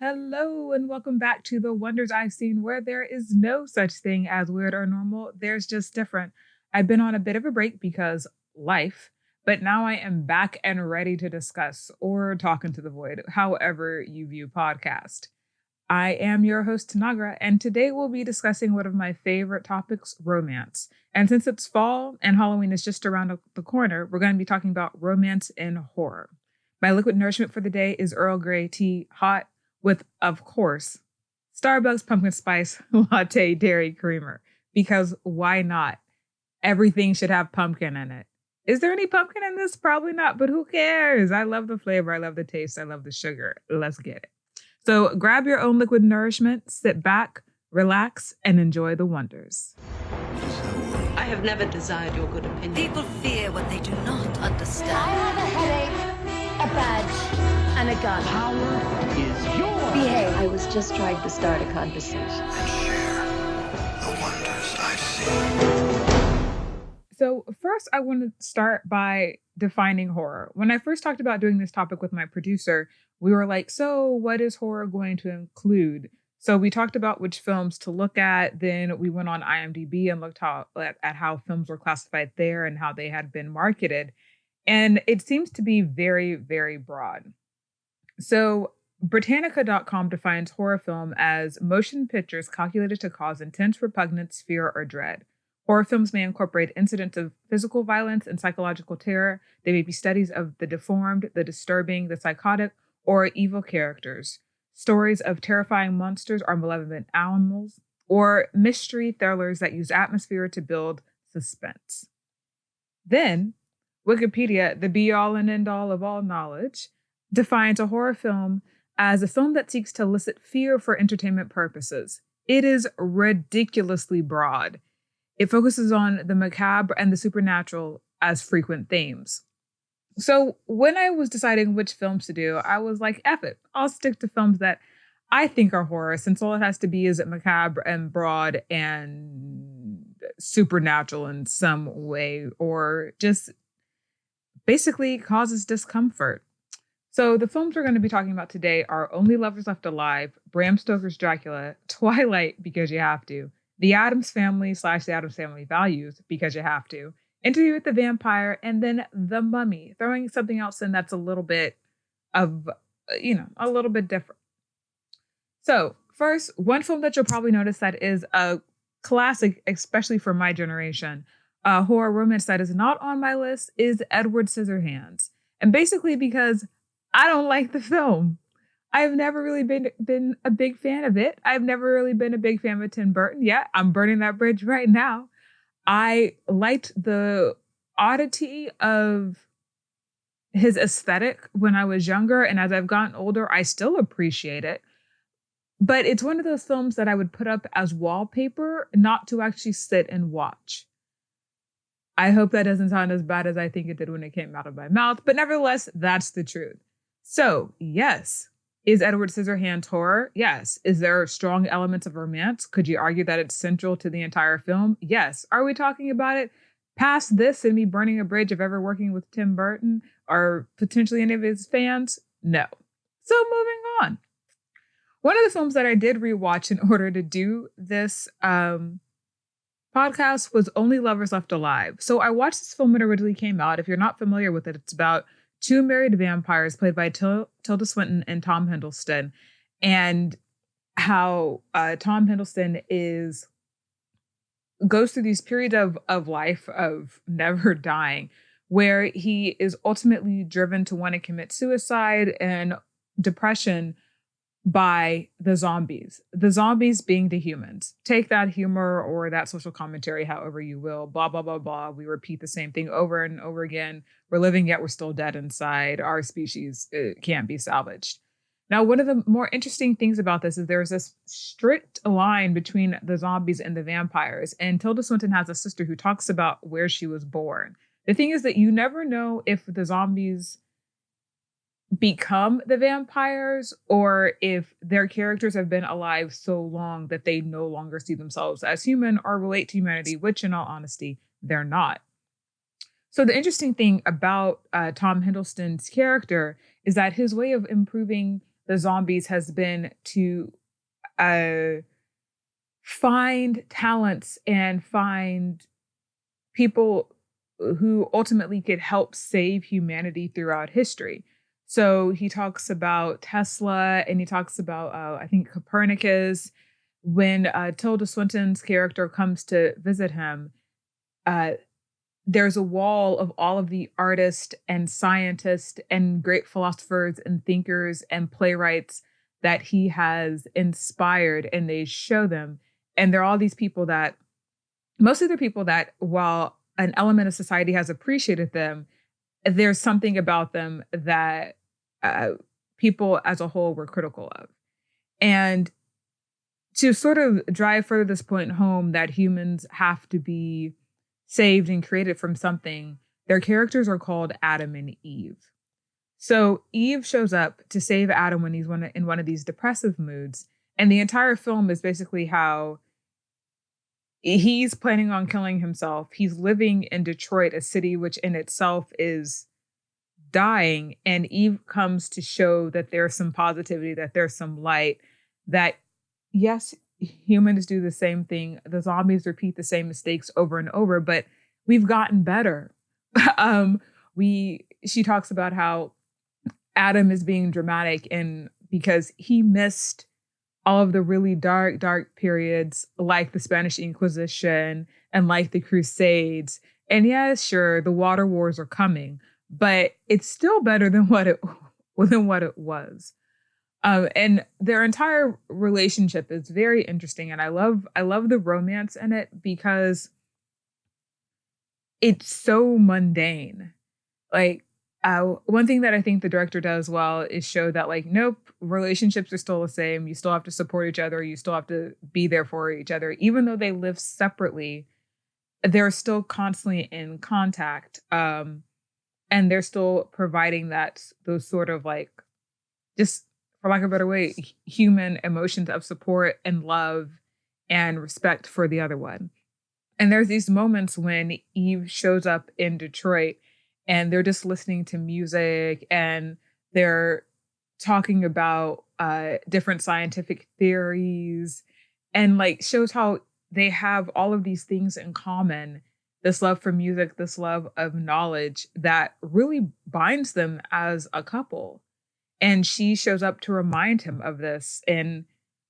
Hello, and welcome back to the Wonders I've Seen, where there is no such thing as weird or normal. There's just different. I've been on a bit of a break because life, but now I am back and ready to discuss or talk into the void, however you view podcast. I am your host, Tanagra, and today we'll be discussing one of my favorite topics, romance. And since it's fall and Halloween is just around the corner, we're going to be talking about romance in horror. My liquid nourishment for the day is Earl Grey tea, hot, with, of course, Starbucks pumpkin spice latte dairy creamer. Because why not? Everything should have pumpkin in it. Is there any pumpkin in this? Probably not, but who cares? I love the flavor. I love the taste. I love the sugar. Let's get it. So grab your own liquid nourishment, sit back, relax, and enjoy the wonders. I have never desired your good opinion. People fear what they do not understand. I have a headache, a badge, and a gun. Power is yours. Behave. I was just trying to start a conversation. And share the wonders I've seen. So first, I want to start by defining horror. When I first talked about doing this topic with my producer, we were like, so what is horror going to include? So we talked about which films to look at. Then we went on IMDb and looked at how films were classified there and how they had been marketed. And it seems to be very, very broad. So Britannica.com defines horror film as motion pictures calculated to cause intense repugnance, fear, or dread. Horror films may incorporate incidents of physical violence and psychological terror. They may be studies of the deformed, the disturbing, the psychotic, or evil characters, stories of terrifying monsters or malevolent animals, or mystery thrillers that use atmosphere to build suspense. Then, Wikipedia, the be-all and end-all of all knowledge, defines a horror film as a film that seeks to elicit fear for entertainment purposes. It is ridiculously broad. It focuses on the macabre and the supernatural as frequent themes. So when I was deciding which films to do, I was like, F it. I'll stick to films that I think are horror, since all it has to be is macabre and broad and supernatural in some way, or just basically causes discomfort. So the films we're going to be talking about today are Only Lovers Left Alive, Bram Stoker's Dracula, Twilight, because you have to, The Addams Family / The Addams Family Values, because you have to, Interview with the Vampire, and then The Mummy, throwing something else in that's a little bit of, a little bit different. So first, one film that you'll probably notice that is a classic, especially for my generation, a horror romance that is not on my list, is Edward Scissorhands. And basically because I don't like the film. I've never really been a big fan of it. I've never really been a big fan of Tim Burton. Yeah, I'm burning that bridge right now. I liked the oddity of his aesthetic when I was younger, and as I've gotten older, I still appreciate it. But it's one of those films that I would put up as wallpaper, not to actually sit and watch. I hope that doesn't sound as bad as I think it did when it came out of my mouth, but nevertheless, that's the truth. So, yes. Is Edward Scissorhands horror? Yes. Is there strong elements of romance? Could you argue that it's central to the entire film? Yes. Are we talking about it past this and me burning a bridge of ever working with Tim Burton or potentially any of his fans? No. So moving on. One of the films that I did rewatch in order to do this podcast was Only Lovers Left Alive. So I watched this film when it originally came out. If you're not familiar with it, it's about two married vampires played by Tilda Swinton and Tom Hiddleston, and how Tom Hiddleston goes through these periods of life of never dying, where he is ultimately driven to want to commit suicide and depression by the zombies being the humans. Take that humor or that social commentary however you will, blah, blah, blah, blah. We repeat the same thing over and over again. We're living, yet we're still dead inside. Our species can't be salvaged. Now, one of the more interesting things about this is there's this strict line between the zombies and the vampires. And Tilda Swinton has a sister who talks about where she was born. The thing is that you never know if the zombies become the vampires or if their characters have been alive so long that they no longer see themselves as human or relate to humanity, which in all honesty, they're not. So the interesting thing about Tom Hiddleston's character is that his way of improving the zombies has been to uh, find talents and find people who ultimately could help save humanity throughout history. So he talks about Tesla and he talks about, I think, Copernicus. When Tilda Swinton's character comes to visit him, uh, there's a wall of all of the artists and scientists and great philosophers and thinkers and playwrights that he has inspired, and they show them. And they're all these people that, mostly they're people that, while an element of society has appreciated them, there's something about them that people as a whole were critical of. And to sort of drive further this point home that humans have to be saved and created from something, their characters are called Adam and Eve. So Eve shows up to save Adam when he's in one of these depressive moods. And the entire film is basically how he's planning on killing himself. He's living in Detroit, a city which in itself is dying. And Eve comes to show that there's some positivity, that there's some light, that yes, humans do the same thing. The zombies repeat the same mistakes over and over, but we've gotten better. She talks about how Adam is being dramatic and because he missed all of the really dark periods like the Spanish Inquisition and like the Crusades. And yeah, sure, the water wars are coming, but it's still better than what it was. And their entire relationship is very interesting, and I love the romance in it because it's so mundane. Like one thing that I think the director does well is show that like, nope, relationships are still the same. You still have to support each other. You still have to be there for each other, even though they live separately. They're still constantly in contact, and they're still providing those sort of like just, for lack of a better way, human emotions of support and love and respect for the other one. And there's these moments when Eve shows up in Detroit and they're just listening to music and they're talking about different scientific theories and like shows how they have all of these things in common. This love for music, this love of knowledge that really binds them as a couple. And she shows up to remind him of this and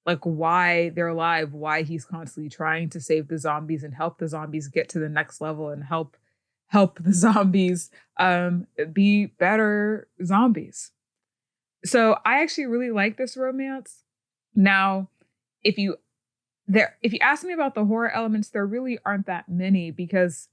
like why they're alive, why he's constantly trying to save the zombies and help the zombies get to the next level and help the zombies be better zombies. So I actually really like this romance. Now, if you ask me about the horror elements, there really aren't that many because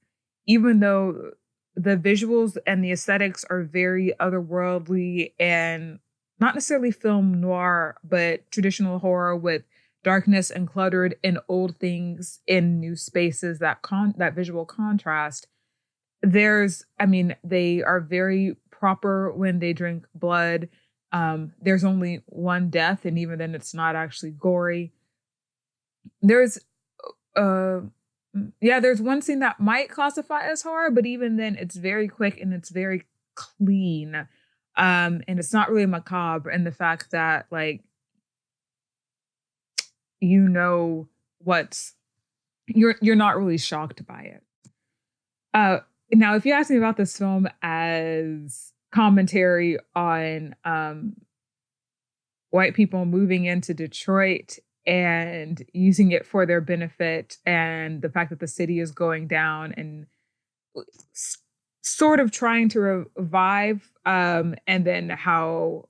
even though the visuals and the aesthetics are very otherworldly and not necessarily film noir, but traditional horror with darkness and cluttered and old things in new spaces, that visual contrast. They are very proper when they drink blood. There's only one death, and even then it's not actually gory. There's one scene that might classify as horror, but even then it's very quick and it's very clean. And it's not really macabre in the fact that like, you're not really shocked by it. Now, if you ask me about this film as commentary on white people moving into Detroit and using it for their benefit and the fact that the city is going down and sort of trying to revive, and then how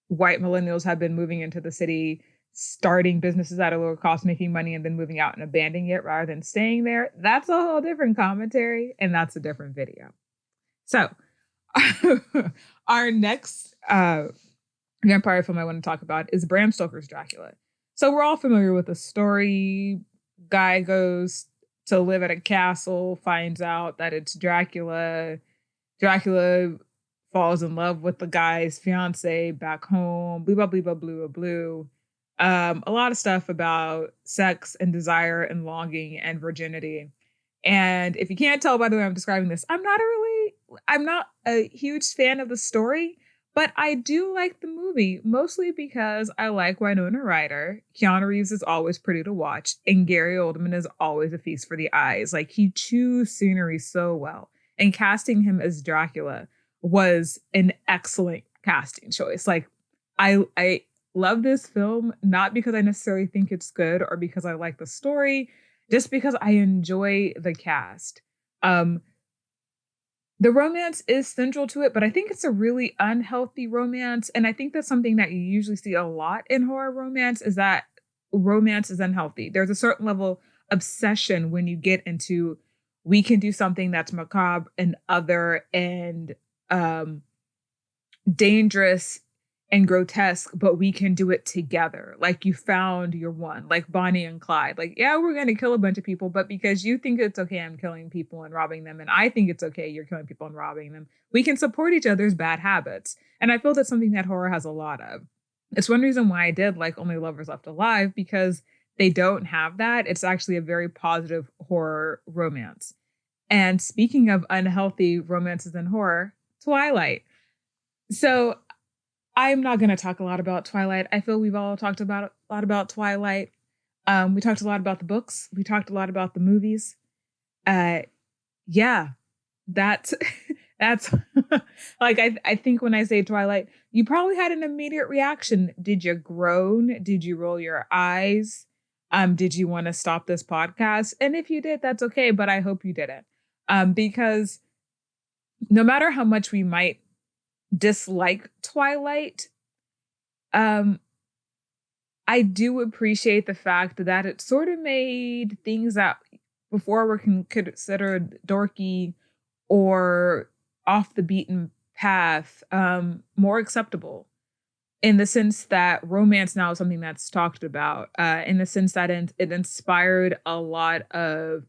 white millennials have been moving into the city, starting businesses at a lower cost, making money, and then moving out and abandoning it rather than staying there. That's a whole different commentary, and that's a different video. So our next vampire film I want to talk about is Bram Stoker's Dracula. So we're all familiar with the story. Guy goes to live at a castle, finds out that it's Dracula. Dracula falls in love with the guy's fiance back home. Blah, blah, blah, blah, blah, blah. A lot of stuff about sex and desire and longing and virginity. And if you can't tell by the way I'm describing this, I'm not a huge fan of the story, But I do like the movie, mostly because I like Winona Ryder. Keanu Reeves is always pretty to watch, and Gary Oldman is always a feast for the eyes. Like, he chews scenery so well. And casting him as Dracula was an excellent casting choice. Like, I love this film, not because I necessarily think it's good or because I like the story, just because I enjoy the cast. The romance is central to it, but I think it's a really unhealthy romance. And I think that's something that you usually see a lot in horror romance, is that romance is unhealthy. There's a certain level of obsession when you get into, we can do something that's macabre and other and dangerous and grotesque, but we can do it together. Like, you found your one, like Bonnie and Clyde. Like, yeah, we're going to kill a bunch of people, but because you think it's okay, I'm killing people and robbing them, and I think it's okay, you're killing people and robbing them, we can support each other's bad habits. And I feel that's something that horror has a lot of. It's one reason why I did like Only Lovers Left Alive, because they don't have that. It's actually a very positive horror romance. And speaking of unhealthy romances in horror, Twilight. So I'm not going to talk a lot about Twilight. I feel we've all talked about a lot about Twilight. We talked a lot about the books. We talked a lot about the movies. Yeah, that's that's like, I think when I say Twilight, you probably had an immediate reaction. Did you groan? Did you roll your eyes? Did you want to stop this podcast? And if you did, that's okay. But I hope you didn't, because no matter how much we might dislike Twilight, I do appreciate the fact that it sort of made things that before were considered dorky or off the beaten path more acceptable, in the sense that romance now is something that's talked about, in the sense that it inspired a lot of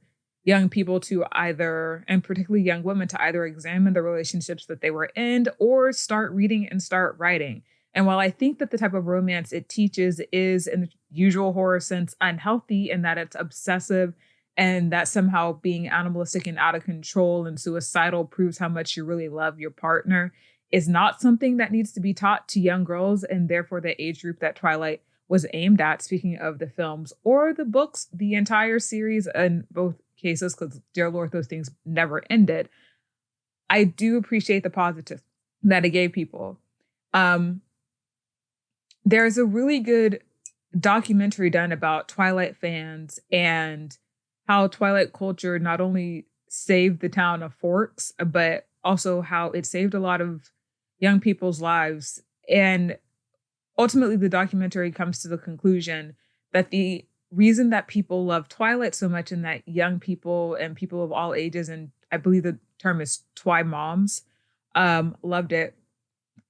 young people to either, and particularly young women, to either examine the relationships that they were in or start reading and start writing. And while I think that the type of romance it teaches is, in the usual horror sense, unhealthy, and that it's obsessive, and that somehow being animalistic and out of control and suicidal proves how much you really love your partner, is not something that needs to be taught to young girls, and therefore the age group that Twilight was aimed at, speaking of the films or the books, the entire series in both cases, because dear Lord, those things never ended. I do appreciate the positive that it gave people. There's a really good documentary done about Twilight fans and how Twilight culture not only saved the town of Forks, but also how it saved a lot of young people's lives. And ultimately, the documentary comes to the conclusion that the reason that people love Twilight so much, and that young people and people of all ages, and I believe the term is Twi moms, loved it,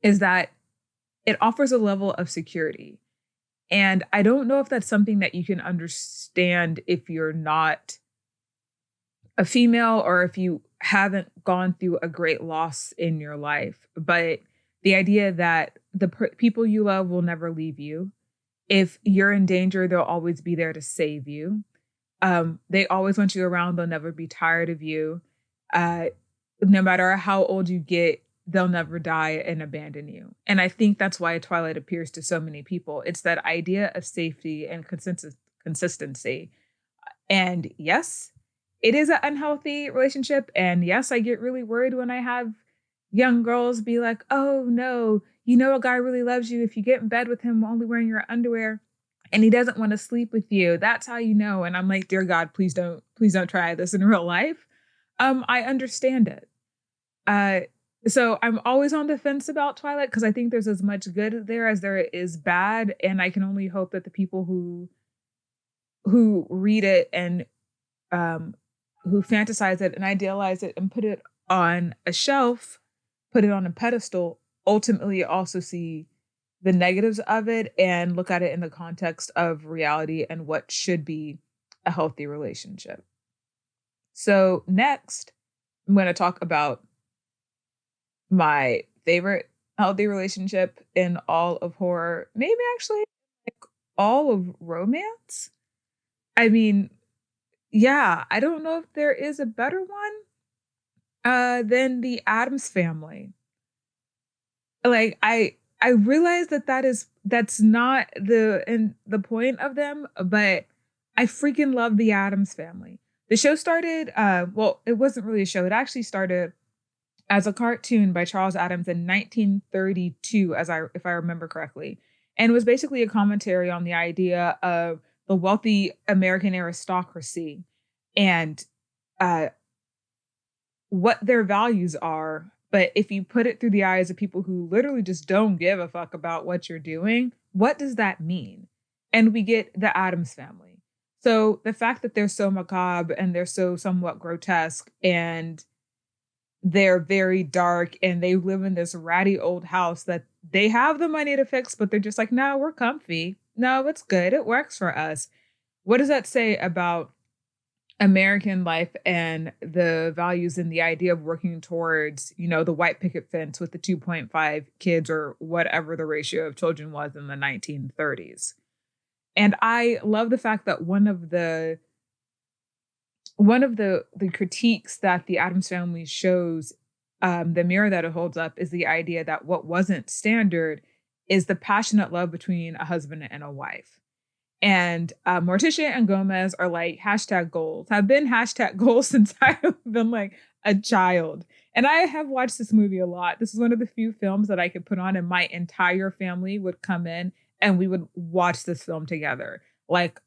is that it offers a level of security. And I don't know if that's something that you can understand if you're not a female or if you haven't gone through a great loss in your life. But the idea that the people you love will never leave you. If you're in danger, they'll always be there to save you. They always want you around. They'll never be tired of you. No matter how old you get, they'll never die and abandon you. And I think that's why Twilight appeals to so many people. It's that idea of safety and consistency. And yes, it is an unhealthy relationship. And yes, I get really worried when I have young girls be like, oh no, you know, a guy really loves you if you get in bed with him only wearing your underwear and he doesn't want to sleep with you. That's how you know. And I'm like, dear God, please don't try this in real life. I understand it. So I'm always on the fence about Twilight because I think there's as much good there as there is bad. And I can only hope that the people who read it and who fantasize it and idealize it and put it on a shelf, put it on a pedestal, ultimately also see the negatives of it and look at it in the context of reality and what should be a healthy relationship. So next, I'm going to talk about my favorite healthy relationship in all of horror, maybe actually like all of romance. I mean, yeah, I don't know if there is a better one than the Addams Family. like I realize that's not the point of them, but I freaking love the Addams Family. The show started well, it wasn't really a show. It actually started as a cartoon by Charles Addams in 1932, if I remember correctly. And it was basically a commentary on the idea of the wealthy American aristocracy and uh, what their values are. But if you put it through the eyes of people who literally just don't give a fuck about what you're doing, what does that mean? And we get the Addams Family. So the fact that they're so macabre and they're so somewhat grotesque and they're very dark and they live in this ratty old house that they have the money to fix, but they're just like, no, we're comfy. No, it's good. It works for us. What does that say about American life and the values and the idea of working towards, the white picket fence with the 2.5 kids or whatever the ratio of children was in the 1930s? And I love the fact that one of the critiques that the Addams Family shows, the mirror that it holds up, is the idea that what wasn't standard is the passionate love between a husband and a wife. And Morticia and Gomez are like hashtag goals, have been hashtag goals since I've been like a child. And I have watched this movie a lot. This is one of the few films that I could put on and my entire family would come in and we would watch this film together, like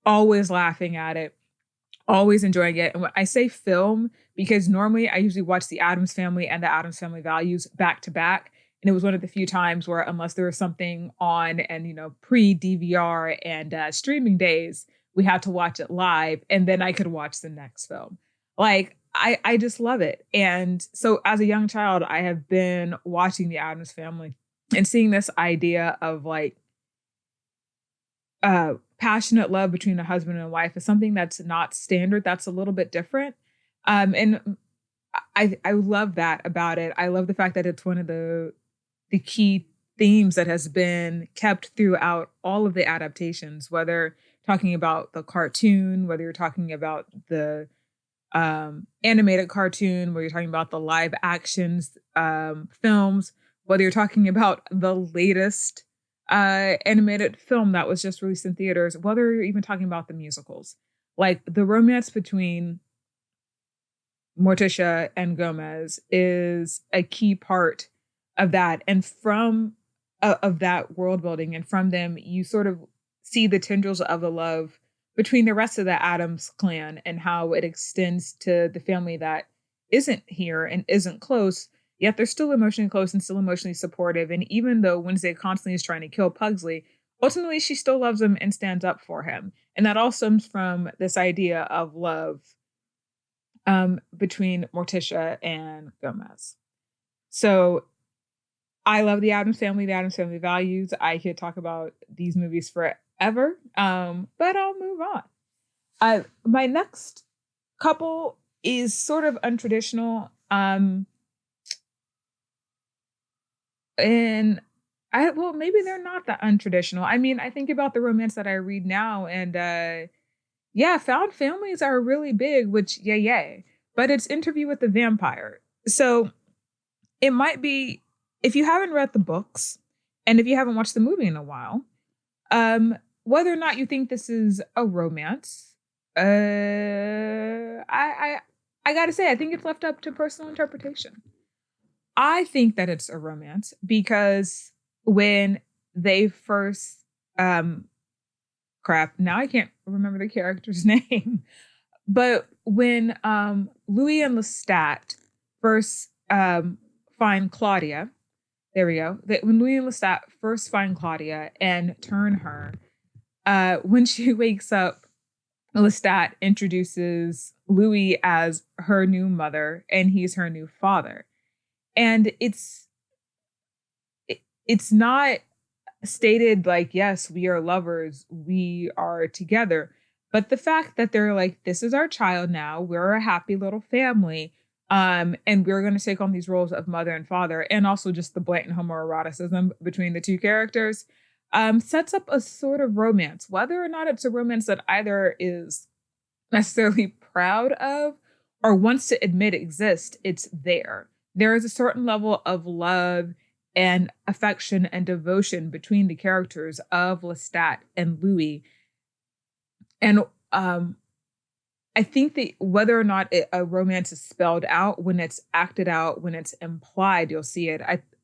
always laughing at it, always enjoying it. And when I say film, because normally I usually watch the Addams Family and the Addams Family Values back to back. And it was one of the few times where, unless there was something on and, pre-DVR and streaming days, we had to watch it live and then I could watch the next film. Like, I just love it. And so as a young child, I have been watching the Addams Family and seeing this idea of like, passionate love between a husband and a wife is something that's not standard. That's a little bit different. And I love that about it. I love the fact that it's one of the key themes that has been kept throughout all of the adaptations, whether talking about the cartoon, whether you're talking about the animated cartoon, whether you're talking about the live actions films, whether you're talking about the latest animated film that was just released in theaters, whether you're even talking about the musicals. Like, the romance between Morticia and Gomez is a key part of that. And from of that world building, and from them, you sort of see the tendrils of the love between the rest of the Addams clan and how it extends to the family that isn't here and isn't close, yet they're still emotionally close and still emotionally supportive. And even though Wednesday constantly is trying to kill Pugsley, ultimately she still loves him and stands up for him. And that all stems from this idea of love between Morticia and Gomez. So I love the Addams Family, the Addams Family Values. I could talk about these movies forever, but I'll move on. My next couple is sort of untraditional. And maybe they're not that untraditional. I mean, I think about the romance that I read now, and found families are really big, which yay. But it's Interview with the Vampire. So it might be, if you haven't read the books and if you haven't watched the movie in a while, whether or not you think this is a romance, I gotta say, I think it's left up to personal interpretation. I think that it's a romance because when they first, now I can't remember the character's name, but when Louis and Lestat first find Claudia, there we go. When Louis and Lestat first find Claudia and turn her, when she wakes up, Lestat introduces Louis as her new mother and he's her new father. And it's not stated like, yes, we are lovers, we are together. But the fact that they're like, this is our child now, we're a happy little family, and we're going to take on these roles of mother and father, and also just the blatant homoeroticism between the two characters, sets up a sort of romance. Whether or not it's a romance that either is necessarily proud of or wants to admit exists, it's there. There is a certain level of love and affection and devotion between the characters of Lestat and Louis. And I think that whether or not a romance is spelled out, when it's acted out, when it's implied, you'll see it.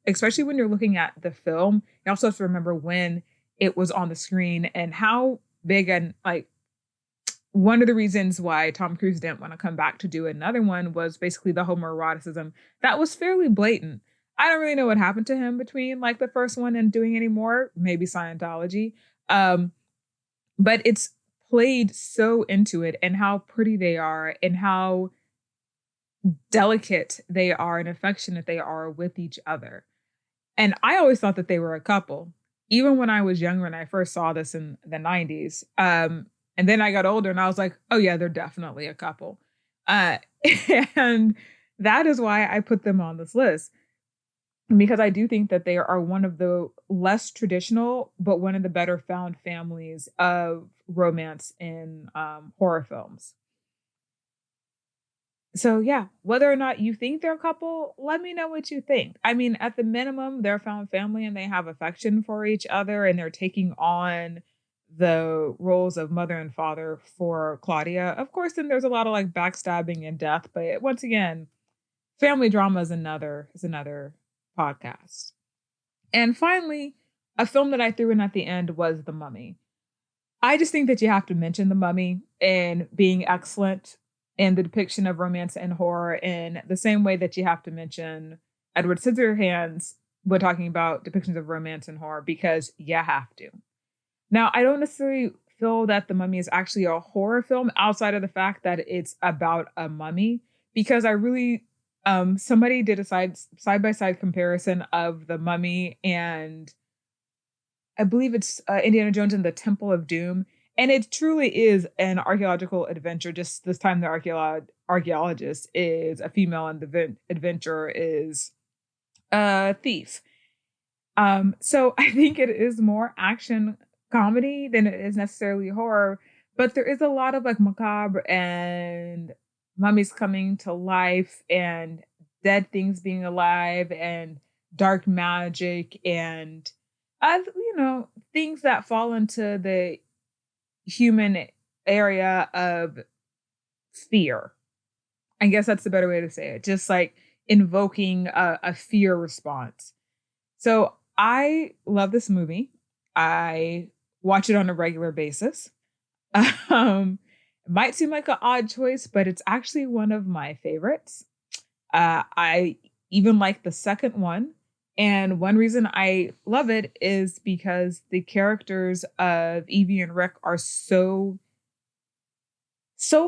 Especially when you're looking at the film, you also have to remember when it was on the screen and how big, and like, one of the reasons why Tom Cruise didn't want to come back to do another one was basically the homoeroticism that was fairly blatant. I don't really know what happened to him between like the first one and doing any more, maybe Scientology. But it's played so into it, and how pretty they are and how delicate they are and affectionate they are with each other. And I always thought that they were a couple, even when I was younger and I first saw this in the 90s. And then I got older and I was like, oh yeah, they're definitely a couple. And that is why I put them on this list, because I do think that they are one of the less traditional, but one of the better found families of romance in horror films. So yeah, whether or not you think they're a couple, let me know what you think. I mean, at the minimum, they're found family and they have affection for each other, and they're taking on the roles of mother and father for Claudia. Of course, then there's a lot of like backstabbing and death, but once again, family drama is another podcast. And finally, a film that I threw in at the end was The Mummy. I just think that you have to mention The Mummy in being excellent in the depiction of romance and horror, in the same way that you have to mention Edward Scissorhands when talking about depictions of romance and horror, because you have to. Now, I don't necessarily feel that The Mummy is actually a horror film outside of the fact that it's about a mummy, because I really, somebody did a side-by-side comparison of The Mummy and I believe it's Indiana Jones and the Temple of Doom. And it truly is an archaeological adventure. Just this time, the archaeologist is a female and the adventurer is a thief. So I think it is more action comedy than it is necessarily horror. But there is a lot of like macabre and mummies coming to life and dead things being alive and dark magic and, things that fall into the human area of fear. I guess that's the better way to say it. Just like invoking a fear response. So I love this movie. I watch it on a regular basis. It might seem like an odd choice, but it's actually one of my favorites. I even like the second one. And one reason I love it is because the characters of Evie and Rick are so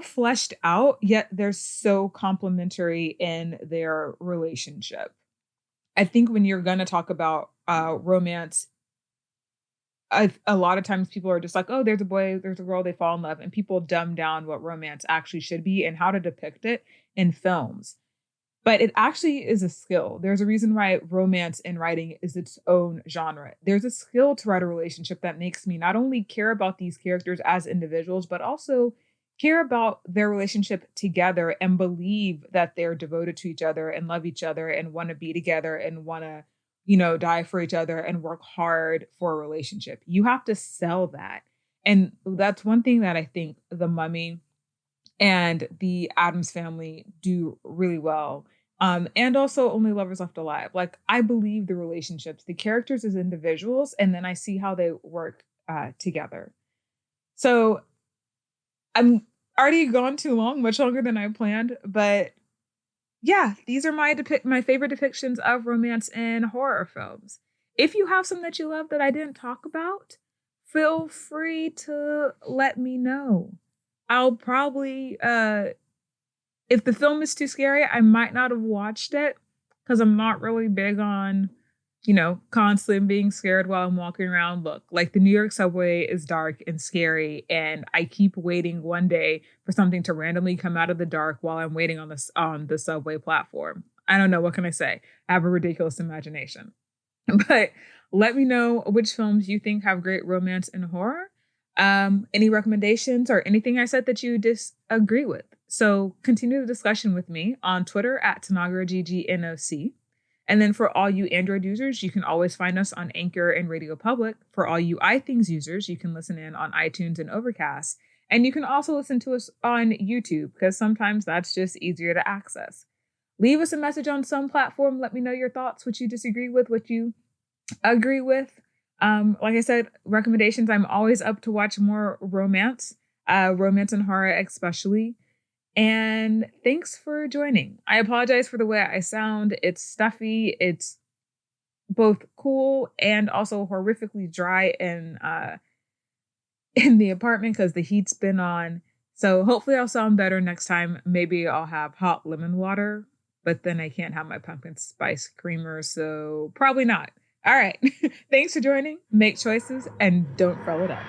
fleshed out, yet they're so complementary in their relationship. I think when you're going to talk about romance, a lot of times people are just like, oh, there's a boy, there's a girl, they fall in love. And people dumb down what romance actually should be and how to depict it in films. But it actually is a skill. There's a reason why romance in writing is its own genre. There's a skill to write a relationship that makes me not only care about these characters as individuals, but also care about their relationship together and believe that they're devoted to each other and love each other and want to be together and want to, die for each other and work hard for a relationship. You have to sell that. And that's one thing that I think The Mummy and the Addams Family do really well. And also Only Lovers Left Alive. Like, I believe the relationships, the characters as individuals, and then I see how they work together. So I'm already gone too long, much longer than I planned. But yeah, these are my favorite depictions of romance in horror films. If you have some that you love that I didn't talk about, feel free to let me know. I'll probably, if the film is too scary, I might not have watched it because I'm not really big on, constantly being scared while I'm walking around. Look, like the New York subway is dark and scary, and I keep waiting one day for something to randomly come out of the dark while I'm waiting on the subway platform. I don't know. What can I say? I have a ridiculous imagination. But let me know which films you think have great romance and horror. Any recommendations or anything I said that you disagree with. So continue the discussion with me on Twitter at Tanagra GGNOC. And then for all you Android users, you can always find us on Anchor and Radio Public. For all you iThings users, you can listen in on iTunes and Overcast. And you can also listen to us on YouTube because sometimes that's just easier to access. Leave us a message on some platform. Let me know your thoughts, what you disagree with, what you agree with. Like I said, recommendations. I'm always up to watch more romance and horror especially. And thanks for joining. I apologize for the way I sound. It's stuffy. It's both cool and also horrifically dry in the apartment because the heat's been on. So hopefully I'll sound better next time. Maybe I'll have hot lemon water, but then I can't have my pumpkin spice creamer, so probably not. All right. Thanks for joining. Make choices and don't throw it up.